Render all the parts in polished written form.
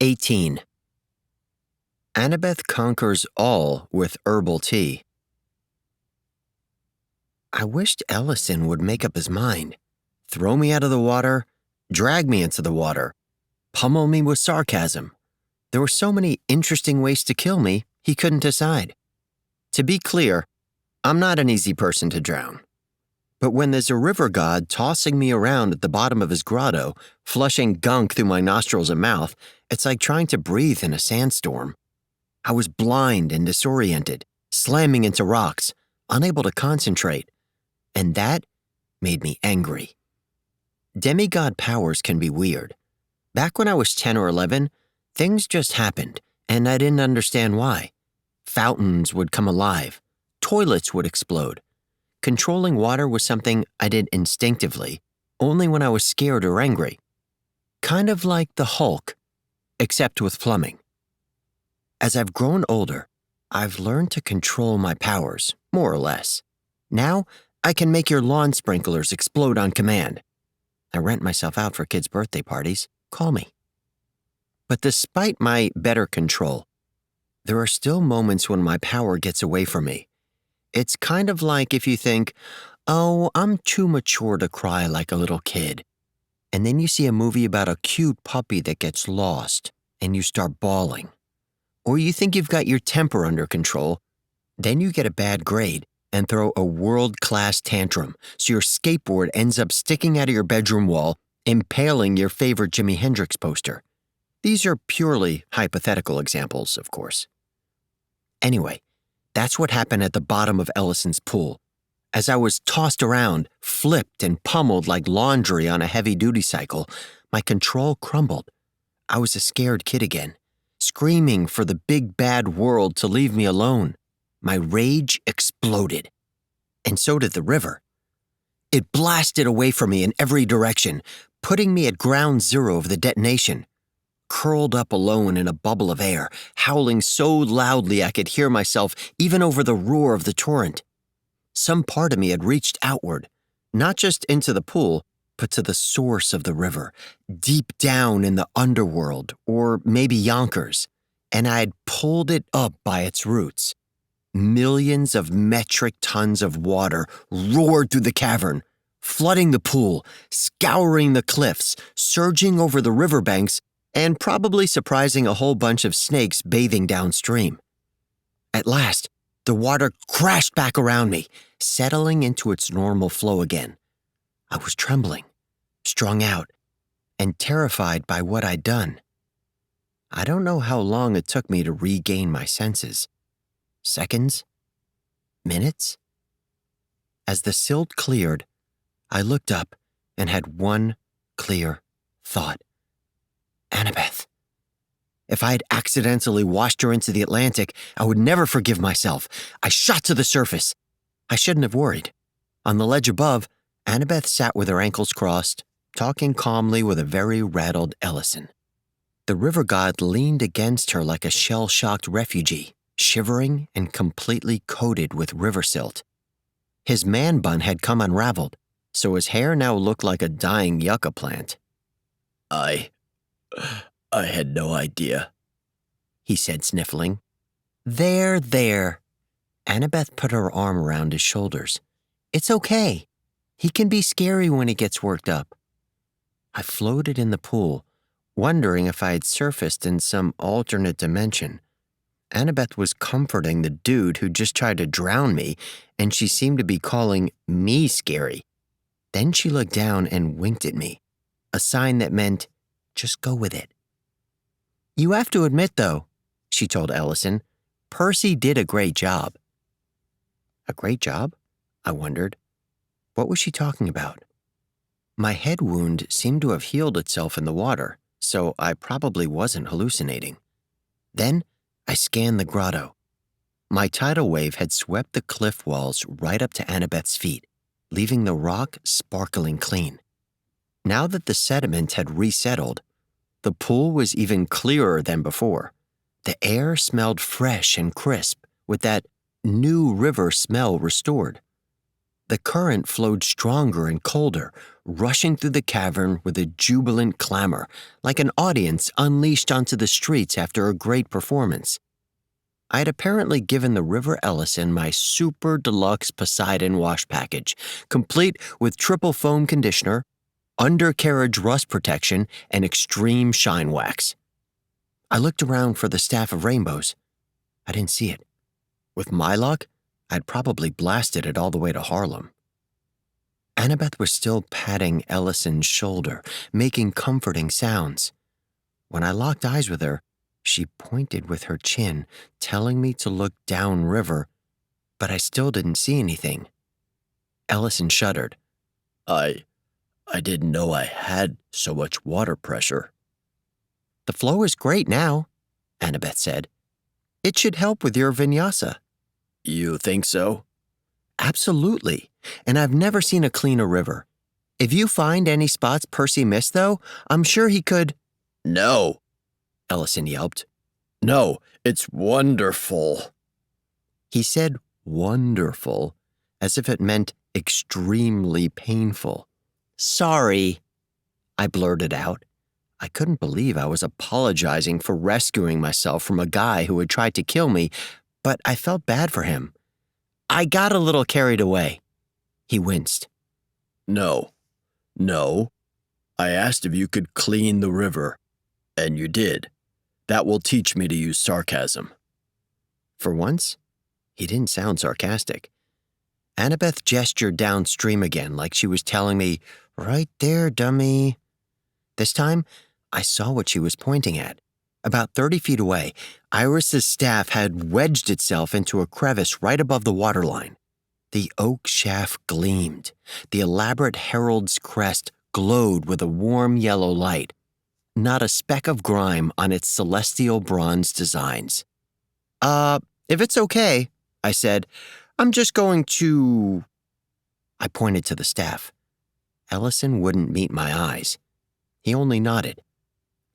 18. Annabeth conquers all with herbal tea. I wished Ellison would make up his mind. Throw me out of the water, drag me into the water, pummel me with sarcasm. There were so many interesting ways to kill me, he couldn't decide. To be clear, I'm not an easy person to drown. But when there's a river god tossing me around at the bottom of his grotto, flushing gunk through my nostrils and mouth, it's like trying to breathe in a sandstorm. I was blind and disoriented, slamming into rocks, unable to concentrate, and that made me angry. Demigod powers can be weird. Back when I was 10 or 11, things just happened, and I didn't understand why. Fountains would come alive. Toilets would explode. Controlling water was something I did instinctively, only when I was scared or angry. Kind of like the Hulk, except with plumbing. As I've grown older, I've learned to control my powers, more or less. Now, I can make your lawn sprinklers explode on command. I rent myself out for kids' birthday parties. Call me. But despite my better control, there are still moments when my power gets away from me. It's kind of like if you think, oh, I'm too mature to cry like a little kid. And then you see a movie about a cute puppy that gets lost, and you start bawling. Or you think you've got your temper under control, then you get a bad grade and throw a world-class tantrum, so your skateboard ends up sticking out of your bedroom wall, impaling your favorite Jimi Hendrix poster. These are purely hypothetical examples, of course. Anyway, that's what happened at the bottom of Ellison's pool. As I was tossed around, flipped and pummeled like laundry on a heavy-duty cycle, my control crumbled. I was a scared kid again, screaming for the big bad world to leave me alone. My rage exploded. And so did the river. It blasted away from me in every direction, putting me at ground zero of the detonation. Curled up alone in a bubble of air, howling so loudly I could hear myself even over the roar of the torrent. Some part of me had reached outward, not just into the pool, but to the source of the river, deep down in the underworld, or maybe Yonkers, and I had pulled it up by its roots. Millions of metric tons of water roared through the cavern, flooding the pool, scouring the cliffs, surging over the riverbanks, and probably surprising a whole bunch of snakes bathing downstream. At last, the water crashed back around me, settling into its normal flow again. I was trembling, strung out, and terrified by what I'd done. I don't know how long it took me to regain my senses. Seconds? Minutes? As the silt cleared, I looked up and had one clear thought. Annabeth. If I had accidentally washed her into the Atlantic, I would never forgive myself. I shot to the surface. I shouldn't have worried. On the ledge above, Annabeth sat with her ankles crossed, talking calmly with a very rattled Ellison. The river god leaned against her like a shell-shocked refugee, shivering and completely coated with river silt. His man bun had come unraveled, so his hair now looked like a dying yucca plant. I had no idea, he said, sniffling. There. Annabeth put her arm around his shoulders. It's okay. He can be scary when he gets worked up. I floated in the pool, wondering if I had surfaced in some alternate dimension. Annabeth was comforting the dude who just tried to drown me, and she seemed to be calling me scary. Then she looked down and winked at me, a sign that meant, just go with it. You have to admit, though, she told Ellison, Percy did a great job. A great job? I wondered. What was she talking about? My head wound seemed to have healed itself in the water, so I probably wasn't hallucinating. Then I scanned the grotto. My tidal wave had swept the cliff walls right up to Annabeth's feet, leaving the rock sparkling clean. Now that the sediment had resettled, the pool was even clearer than before. The air smelled fresh and crisp, with that new river smell restored. The current flowed stronger and colder, rushing through the cavern with a jubilant clamor, like an audience unleashed onto the streets after a great performance. I had apparently given the River Ellison my super deluxe Poseidon wash package, complete with triple foam conditioner, undercarriage rust protection, and extreme shine wax. I looked around for the staff of rainbows. I didn't see it. With my luck, I'd probably blasted it all the way to Harlem. Annabeth was still patting Ellison's shoulder, making comforting sounds. When I locked eyes with her, she pointed with her chin, telling me to look downriver, but I still didn't see anything. Ellison shuddered. I didn't know I had so much water pressure. The flow is great now, Annabeth said. It should help with your vinyasa. You think so? Absolutely, and I've never seen a cleaner river. If you find any spots Percy missed, though, I'm sure he could— No, Ellison yelped. No, it's wonderful. He said wonderful, as if it meant extremely painful. Sorry, I blurted out. I couldn't believe I was apologizing for rescuing myself from a guy who had tried to kill me, but I felt bad for him. I got a little carried away. He winced. No. I asked if you could clean the river, and you did. That will teach me to use sarcasm. For once, he didn't sound sarcastic. Annabeth gestured downstream again like she was telling me, right there, dummy. This time, I saw what she was pointing at. About 30 feet away, Iris's staff had wedged itself into a crevice right above the waterline. The oak shaft gleamed. The elaborate herald's crest glowed with a warm yellow light. Not a speck of grime on its celestial bronze designs. If it's okay, I said, I'm just going to— I pointed to the staff. Ellison wouldn't meet my eyes. He only nodded.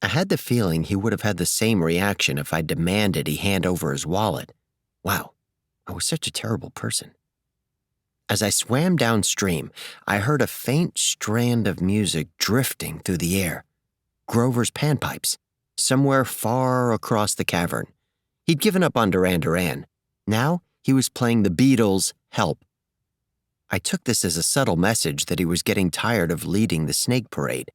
I had the feeling he would have had the same reaction if I demanded he hand over his wallet. Wow, I was such a terrible person. As I swam downstream, I heard a faint strand of music drifting through the air. Grover's panpipes, somewhere far across the cavern. He'd given up on Duran Duran. Now he was playing the Beatles' Help. I took this as a subtle message that he was getting tired of leading the snake parade.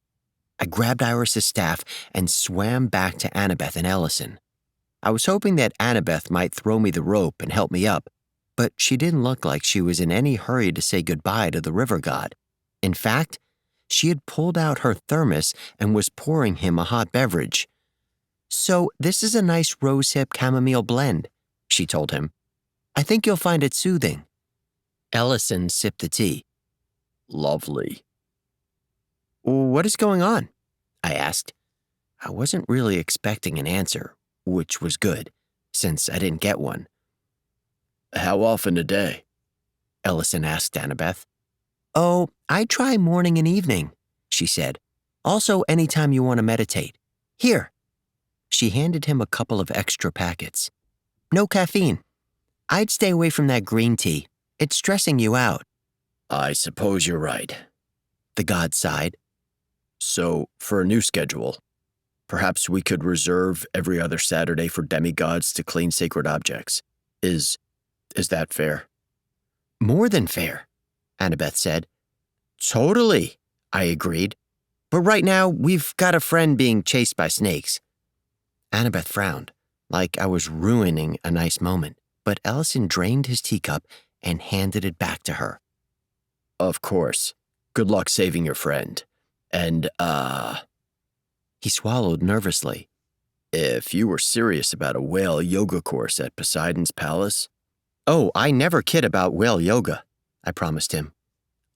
I grabbed Iris's staff and swam back to Annabeth and Ellison. I was hoping that Annabeth might throw me the rope and help me up, but she didn't look like she was in any hurry to say goodbye to the river god. In fact, she had pulled out her thermos and was pouring him a hot beverage. So this is a nice rosehip chamomile blend, she told him. I think you'll find it soothing. Ellison sipped the tea. Lovely. What is going on? I asked. I wasn't really expecting an answer, which was good, since I didn't get one. How often a day? Ellison asked Annabeth. Oh, I try morning and evening, she said. Also anytime you want to meditate. Here. She handed him a couple of extra packets. No caffeine. I'd stay away from that green tea. It's stressing you out. I suppose you're right. The god sighed. So, for a new schedule, perhaps we could reserve every other Saturday for demigods to clean sacred objects. Is that fair? More than fair, Annabeth said. Totally, I agreed. But right now, we've got a friend being chased by snakes. Annabeth frowned, like I was ruining a nice moment, but Ellison drained his teacup and handed it back to her. Of course. Good luck saving your friend. And, He swallowed nervously. If you were serious about a whale yoga course at Poseidon's palace— Oh, I never kid about whale yoga, I promised him.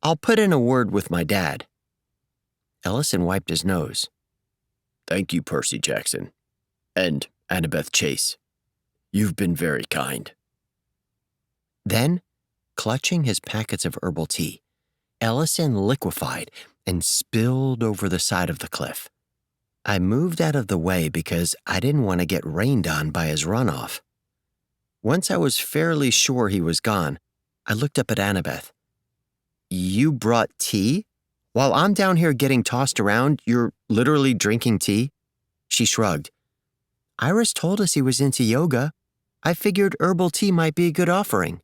I'll put in a word with my dad. Ellison wiped his nose. Thank you, Percy Jackson. And Annabeth Chase. You've been very kind. Then, clutching his packets of herbal tea, Ellison liquefied and spilled over the side of the cliff. I moved out of the way because I didn't want to get rained on by his runoff. Once I was fairly sure he was gone, I looked up at Annabeth. You brought tea? While I'm down here getting tossed around, you're literally drinking tea? She shrugged. Iris told us he was into yoga. I figured herbal tea might be a good offering.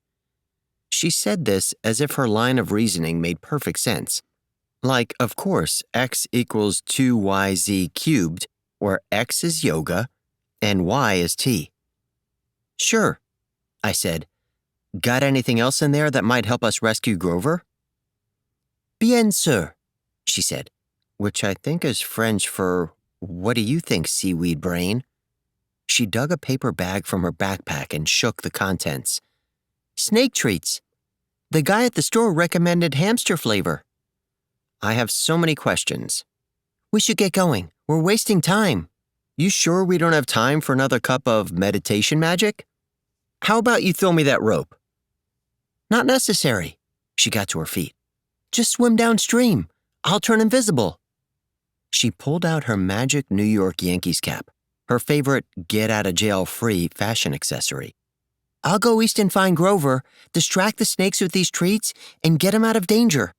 She said this as if her line of reasoning made perfect sense. Like, of course, x equals 2yz cubed, where x is yoga and y is tea. Sure, I said. Got anything else in there that might help us rescue Grover? Bien sûr, she said, which I think is French for, what do you think, seaweed brain? She dug a paper bag from her backpack and shook the contents. Snake treats. The guy at the store recommended hamster flavor. I have so many questions. We should get going. We're wasting time. You sure we don't have time for another cup of meditation magic? How about you throw me that rope? Not necessary. She got to her feet. Just swim downstream. I'll turn invisible. She pulled out her magic New York Yankees cap, her favorite get-out-of-jail-free fashion accessory. I'll go east and find Grover, distract the snakes with these treats, and get him out of danger.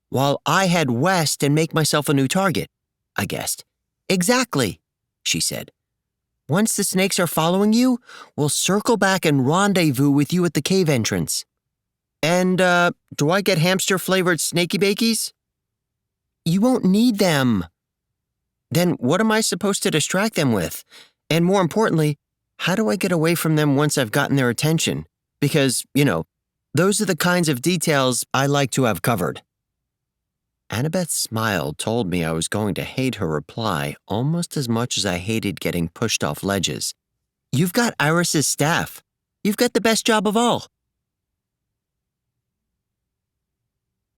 While I head west and make myself a new target, I guessed. Exactly, she said. Once the snakes are following you, we'll circle back and rendezvous with you at the cave entrance. And, do I get hamster-flavored snaky bakies? You won't need them. Then what am I supposed to distract them with? And more importantly, how do I get away from them once I've gotten their attention? Because, those are the kinds of details I like to have covered. Annabeth's smile told me I was going to hate her reply almost as much as I hated getting pushed off ledges. You've got Iris's staff. You've got the best job of all.